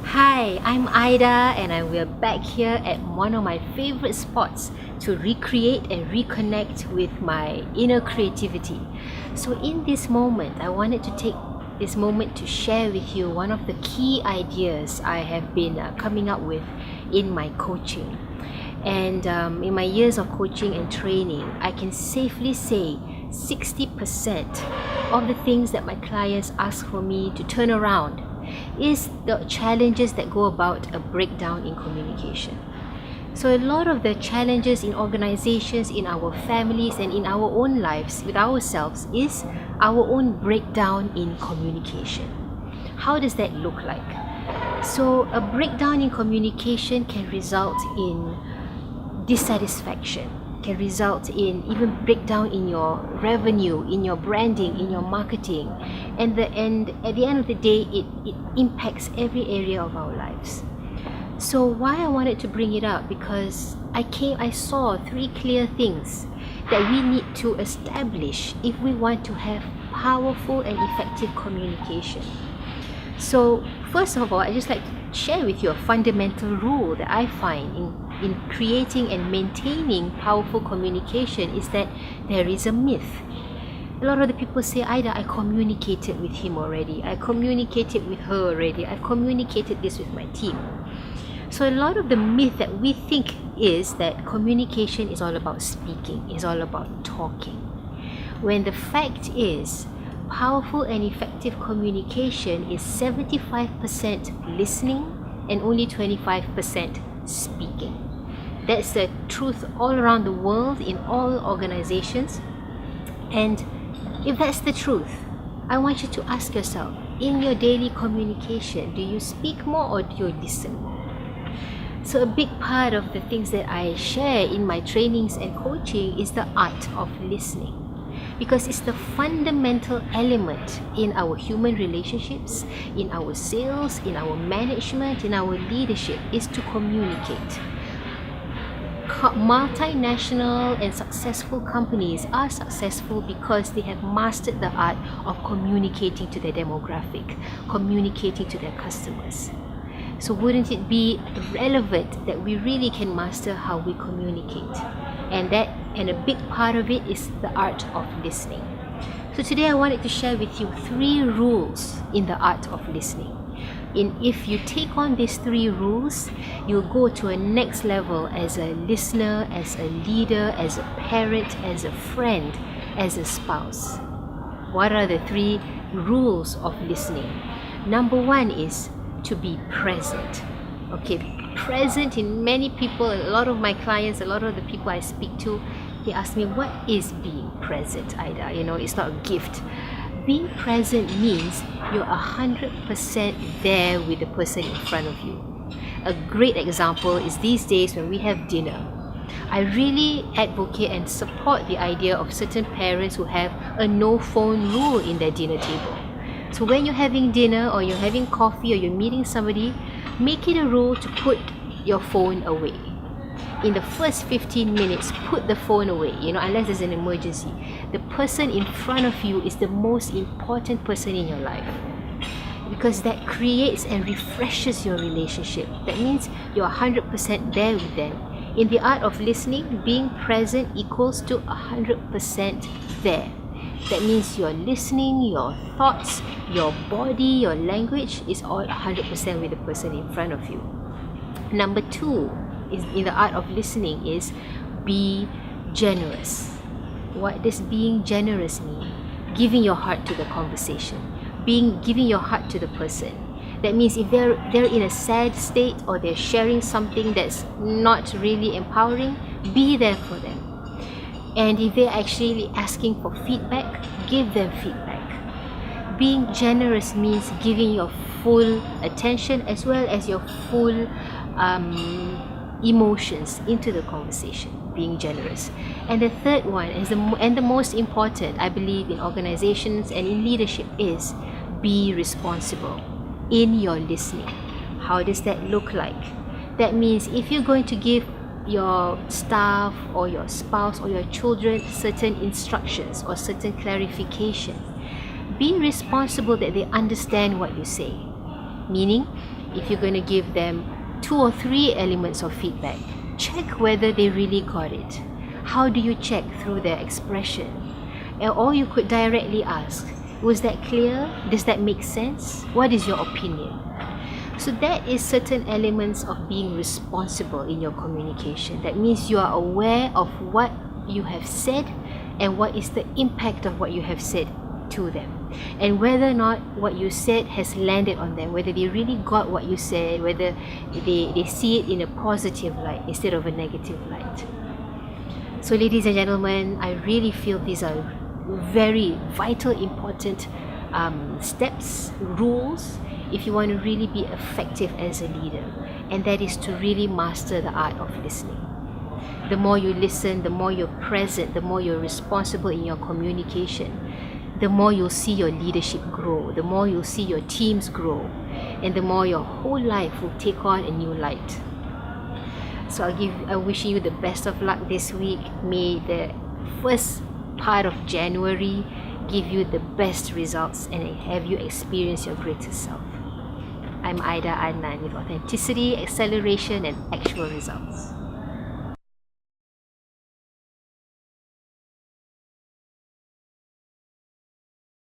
Hi, I'm Ida and we're back here at one of my favorite spots to recreate and reconnect with my inner creativity. So in this moment, I wanted to take this moment to share with you one of the key ideas I have been coming up with in my coaching. And in my years of coaching and training, I can safely say 60% of the things that my clients ask for me to turn around is the challenges that go about a breakdown in communication. So a lot of the challenges in organizations, in our families and in our own lives with ourselves is our own breakdown in communication. How does that look like? So a breakdown in communication can result in dissatisfaction, can result in even breakdown in your revenue, in your branding, in your marketing, and at the end of the day it impacts every area of our lives. So why I wanted to bring it up, because I saw three clear things that we need to establish if we want to have powerful and effective communication. So first of all, I just like to share with you a fundamental rule that I find in creating and maintaining powerful communication is that there is a myth. A lot of the people say, Ida, I communicated with him already, I communicated with her already, I've communicated this with my team. So a lot of the myth that we think is that communication is all about speaking, is all about talking, when the fact is powerful and effective communication is 75% listening and only 25% speaking. That's the truth all around the world in all organizations. And if that's the truth, I want you to ask yourself, in your daily communication, do you speak more or do you listen more? So a big part of the things that I share in my trainings and coaching is the art of listening, because it's the fundamental element in our human relationships, in our sales, in our management, in our leadership, is to communicate. Multinational and successful companies are successful because they have mastered the art of communicating to their demographic, communicating to their customers. So wouldn't it be relevant that we really can master how we communicate? And a big part of it is the art of listening. So today I wanted to share with you 3 rules in the art of listening. If you take on these 3 rules, you'll go to a next level as a listener, as a leader, as a parent, as a friend, as a spouse. What are the 3 rules of listening? Number 1 is to be present. Okay, present in many people, a lot of my clients, a lot of the people I speak to, they ask me, what is being present, Ida? It's not a gift. Being present means you're 100% there with the person in front of you. A great example is these days when we have dinner. I really advocate and support the idea of certain parents who have a no phone rule in their dinner table. So when you're having dinner or you're having coffee or you're meeting somebody, make it a rule to put your phone away. In the first 15 minutes, put the phone away, unless there's an emergency. The person in front of you is the most important person in your life, because that creates and refreshes your relationship. That means you're 100% there with them. In the art of listening, being present equals to 100% there. That means your listening, your thoughts, your body, your language is all 100% with the person in front of you. Number 2 is in the art of listening is be generous. What does being generous mean? Giving your heart to the conversation, giving your heart to the person. That means if they're in a sad state or they're sharing something that's not really empowering, be there for them. And if they're actually asking for feedback, give them feedback. Being generous means giving your full attention as well as your full emotions into the conversation, being generous. And the third one is the most important, I believe, in organizations and in leadership is be responsible in your listening. How does that look like? That means if you're going to give your staff or your spouse or your children certain instructions or certain clarification, be responsible that they understand what you say. Meaning, if you're going to give them 2 or 3 elements of feedback, check whether they really got it. How do you check? Through their expression. Or you could directly ask, was that clear? Does that make sense? What is your opinion? So that is certain elements of being responsible in your communication. That means you are aware of what you have said and what is the impact of what you have said to them, and whether or not what you said has landed on them, whether they really got what you said, whether they see it in a positive light instead of a negative light. So ladies and gentlemen, I really feel these are very vital, important steps, rules, if you want to really be effective as a leader, and that is to really master the art of listening. The more you listen, the more you're present, the more you're responsible in your communication, the more you'll see your leadership grow, the more you'll see your teams grow, and the more your whole life will take on a new light. So I wish you the best of luck this week. May the first part of January give you the best results and have you experience your greatest self. I'm Aida Adnan with authenticity, acceleration, and actual results.